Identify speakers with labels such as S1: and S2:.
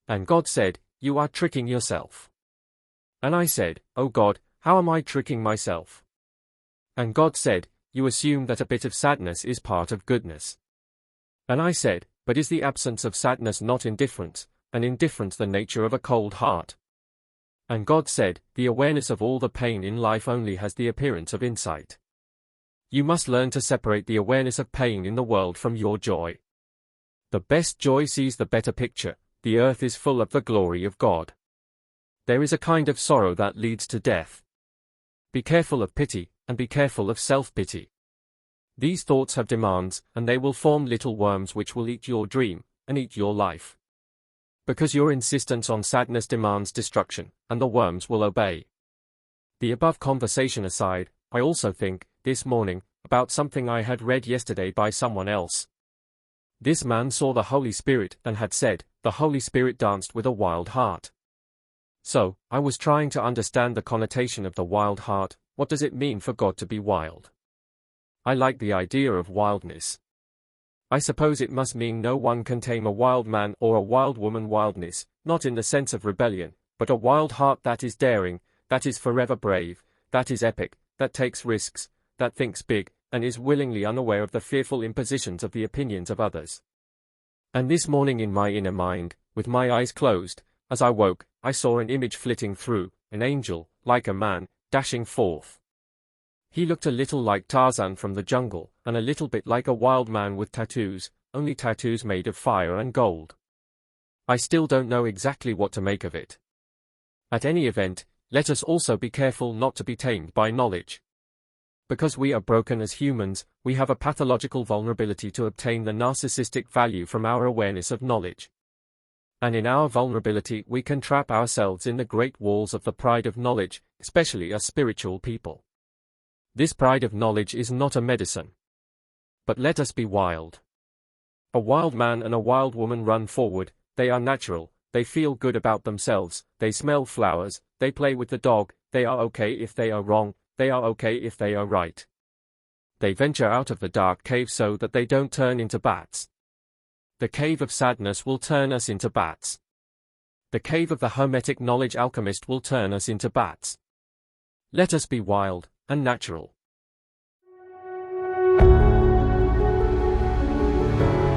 S1: And God said, "You are tricking yourself." And I said, "Oh God, how am I tricking myself?" And God said, "You assume that a bit of sadness is part of goodness." And I said, "But is the absence of sadness not indifference, and indifference the nature of a cold heart?" And God said, "The awareness of all the pain in life only has the appearance of insight. You must learn to separate the awareness of pain in the world from your joy. The best joy sees the better picture. The earth is full of the glory of God. There is a kind of sorrow that leads to death. Be careful of pity, and be careful of self-pity. These thoughts have demands, and they will form little worms which will eat your dream, and eat your life. Because your insistence on sadness demands destruction, and the worms will obey. The above conversation aside, I also think, this morning, about something I had read yesterday by someone else. This man saw the Holy Spirit and had said, "The Holy Spirit danced with a wild heart." So, I was trying to understand the connotation of the wild heart. What does it mean for God to be wild? I like the idea of wildness. I suppose it must mean no one can tame a wild man or a wild woman. Wildness, not in the sense of rebellion, but a wild heart that is daring, that is forever brave, that is epic, that takes risks, that thinks big, and is willingly unaware of the fearful impositions of the opinions of others. And this morning in my inner mind, with my eyes closed, as I woke, I saw an image flitting through, an angel, like a man, dashing forth. He looked a little like Tarzan from the jungle, and a little bit like a wild man with tattoos, only tattoos made of fire and gold. I still don't know exactly what to make of it. At any event, let us also be careful not to be tamed by knowledge. Because we are broken as humans, we have a pathological vulnerability to obtain the narcissistic value from our awareness of knowledge. And in our vulnerability we can trap ourselves in the great walls of the pride of knowledge, especially as spiritual people. This pride of knowledge is not a medicine. But let us be wild. A wild man and a wild woman run forward, they are natural, they feel good about themselves, they smell flowers, they play with the dog, they are okay if they are wrong, they are okay if they are right. They venture out of the dark cave so that they don't turn into bats. The cave of sadness will turn us into bats. The cave of the hermetic knowledge alchemist will turn us into bats. Let us be wild and natural.